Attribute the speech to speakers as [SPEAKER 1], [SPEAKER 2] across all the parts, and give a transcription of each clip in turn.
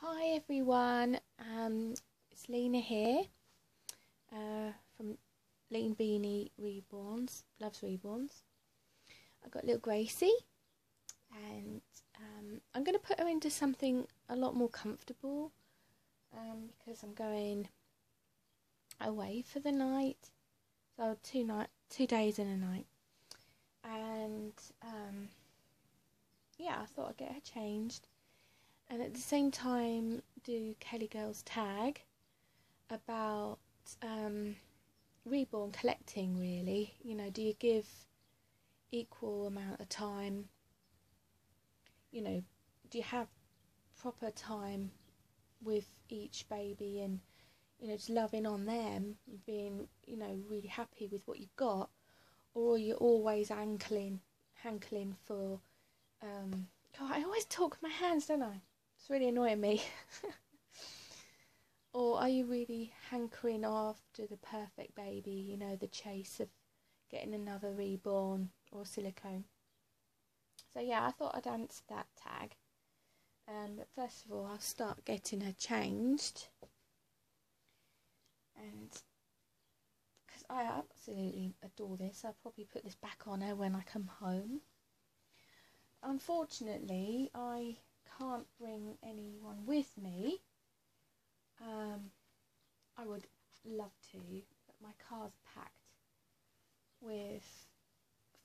[SPEAKER 1] Hi everyone, it's Lena here from Leanbeany Reborns, Loves Reborns. I've got little Gracie and I'm going to put her into something a lot more comfortable because I'm going away for the night, so 2 days and a night, and yeah, I thought I'd get her changed. And at the same time do Kelly Girls tag about reborn collecting, really. You know, do you give equal amount of time? You know, do you have proper time with each baby and, you know, just loving on them and being, you know, really happy with what you've got? Or are you always hankering for, God, I always talk with my hands, don't I? It's really annoying me. Or are you really hankering after the perfect baby, you know, the chase of getting another reborn or silicone? So yeah, I thought I'd answer that tag. But first of all, I'll start getting her changed. And because I absolutely adore this, I'll probably put this back on her when I come home. Unfortunately, I can't bring anyone with me. I would love to, but my car's packed with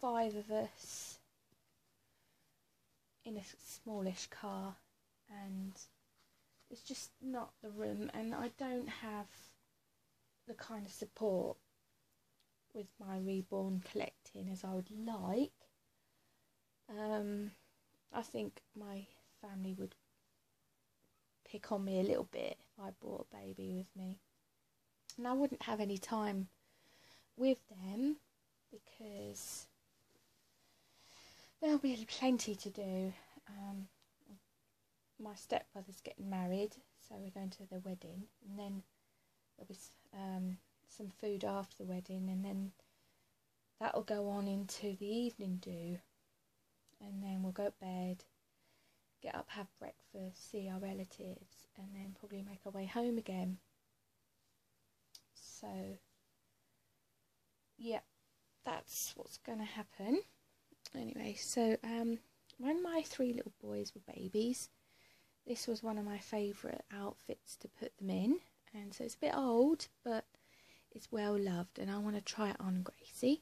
[SPEAKER 1] 5 of us in a smallish car, and it's just not the room, and I don't have the kind of support with my reborn collecting as I would like. I think my family would pick on me a little bit if I brought a baby with me, and I wouldn't have any time with them because there'll be plenty to do. My stepbrother's getting married, so we're going to the wedding, and then there'll be some food after the wedding, and then that'll go on into the evening do, and then we'll go to bed, get up, have breakfast, see our relatives, and then probably make our way home again. So yeah, that's what's going to happen. Anyway, so when my 3 little boys were babies, this was one of my favourite outfits to put them in, and so it's a bit old, but it's well loved, and I want to try it on Gracie.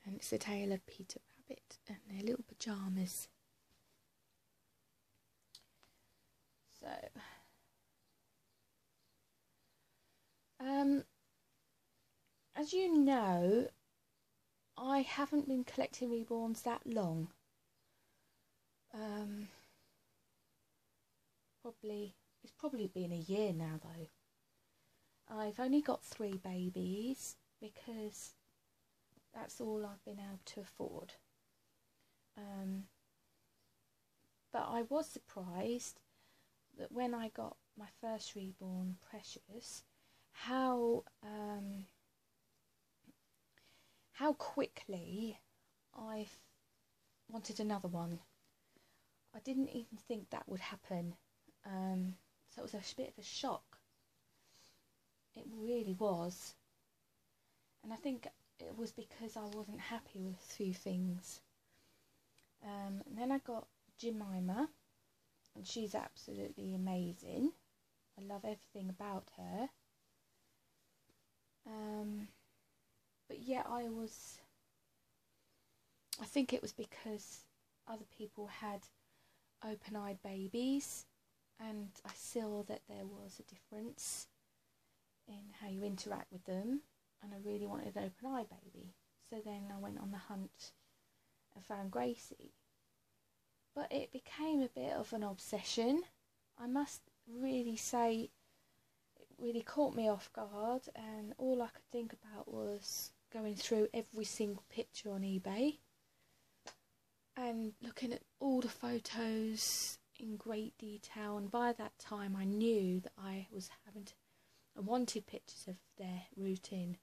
[SPEAKER 1] And it's the tale of Peter Rabbit and their little pyjamas. So, as you know, I haven't been collecting reborns that long. It's probably been a year now though. I've only got 3 babies because that's all I've been able to afford. But I was surprised that when I got my first reborn, Precious, how quickly I wanted another one. I didn't even think that would happen. So it was a bit of a shock. It really was. And I think it was because I wasn't happy with a few things. And then I got Jemima, and she's absolutely amazing. I love everything about her. But yeah, I think it was because other people had open-eyed babies, and I saw that there was a difference in how you interact with them, and I really wanted an open-eyed baby. So then I went on the hunt and found Gracie. But it became a bit of an obsession. I must really say it really caught me off guard, and all I could think about was going through every single picture on eBay and looking at all the photos in great detail. And by that time I knew that I wanted pictures of their routine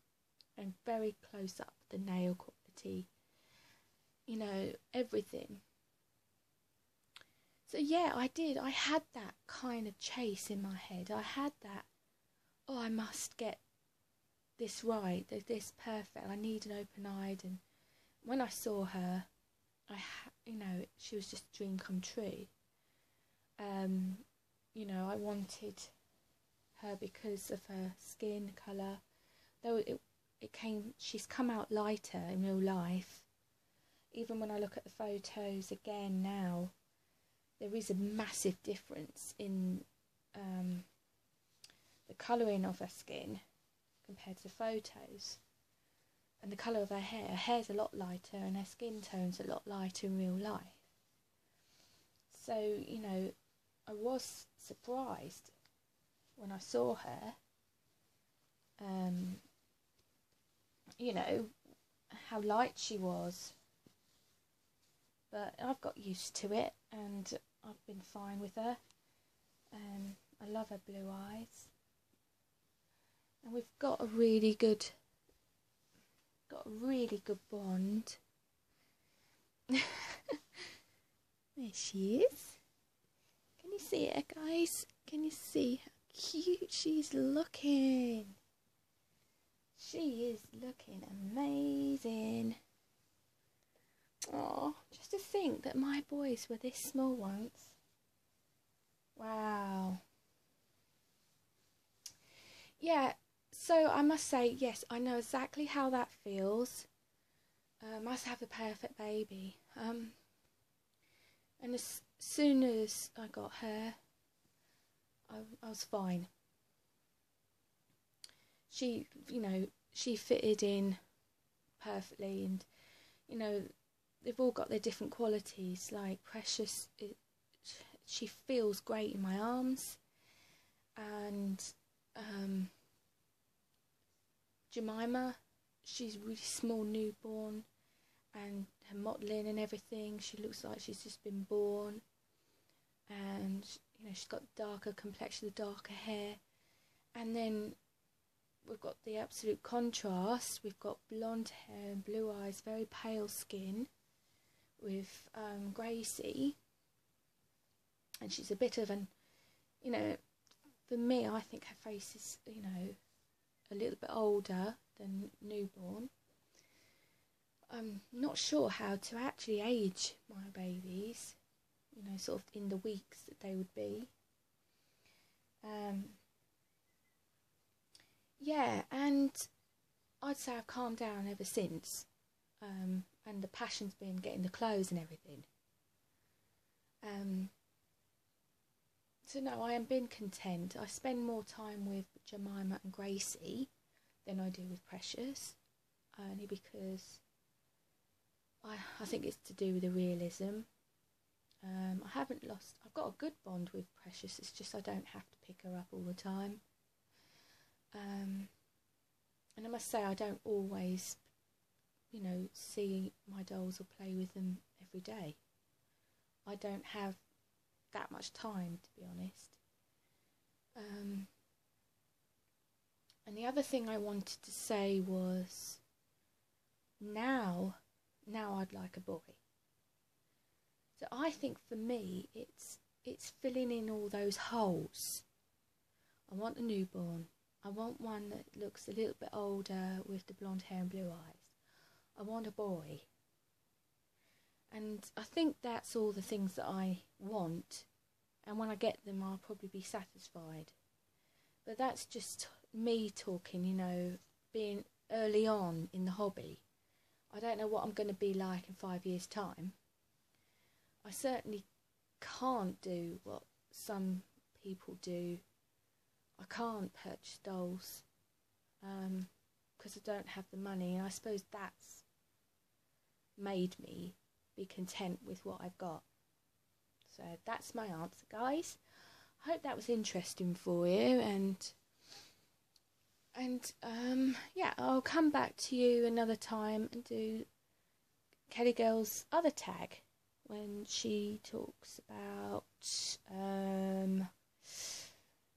[SPEAKER 1] and very close up, the nail quality, you know, everything. So yeah, I did. I had that kind of chase in my head. I had that, oh, I must get this right, this perfect. I need an open-eyed. And when I saw her, you know, she was just a dream come true. You know, I wanted her because of her skin colour. Though she's come out lighter in real life. Even when I look at the photos again now, there is a massive difference in the colouring of her skin compared to the photos. And the colour of her hair. Her hair's a lot lighter and her skin tone's a lot lighter in real life. So, you know, I was surprised when I saw her, you know, how light she was. But I've got used to it and I've been fine with her. I love her blue eyes. And we've got a really good bond. There she is. Can you see her, guys? Can you see how cute she's looking? She is looking amazing. Oh, just to think that my boys were this small once. Wow. Yeah, so I must say, yes, I know exactly how that feels. Must have the perfect baby. And as soon as I got her, I was fine. She, you know, she fitted in perfectly, and, you know, they've all got their different qualities. Like Precious, she feels great in my arms, and Jemima, she's really small newborn, and her modelling and everything, she looks like she's just been born. And, you know, she's got darker complexion, the darker hair. And then we've got the absolute contrast. We've got blonde hair and blue eyes, very pale skin, with Gracie. And she's a bit of an, you know, for me, I think her face is, you know, a little bit older than newborn. I'm not sure how to actually age my babies, you know, sort of in the weeks that they would be. Yeah, and I'd say I've calmed down ever since. And the passion's been getting the clothes and everything. So no, I am being content. I spend more time with Jemima and Gracie than I do with Precious, only because I think it's to do with the realism. I've got a good bond with Precious, it's just I don't have to pick her up all the time. And I must say, I don't always, you know, see my dolls or play with them every day. I don't have that much time, to be honest. And the other thing I wanted to say was, now I'd like a boy. So I think for me, it's filling in all those holes. I want a newborn. I want one that looks a little bit older with the blonde hair and blue eyes. I want a boy. And I think that's all the things that I want. And when I get them, I'll probably be satisfied. But that's just me talking, you know, being early on in the hobby. I don't know what I'm going to be like in 5 years' time. I certainly can't do what some people do. I can't purchase dolls because I don't have the money, and I suppose that's made me be content with what I've got. So that's my answer, guys. I hope that was interesting for you, and yeah, I'll come back to you another time and do Kelly Girl's other tag when she talks about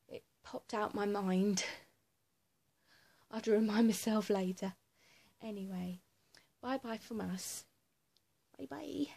[SPEAKER 1] it popped out my mind. I'll have to remind myself later. Anyway, bye bye from us. Bye bye.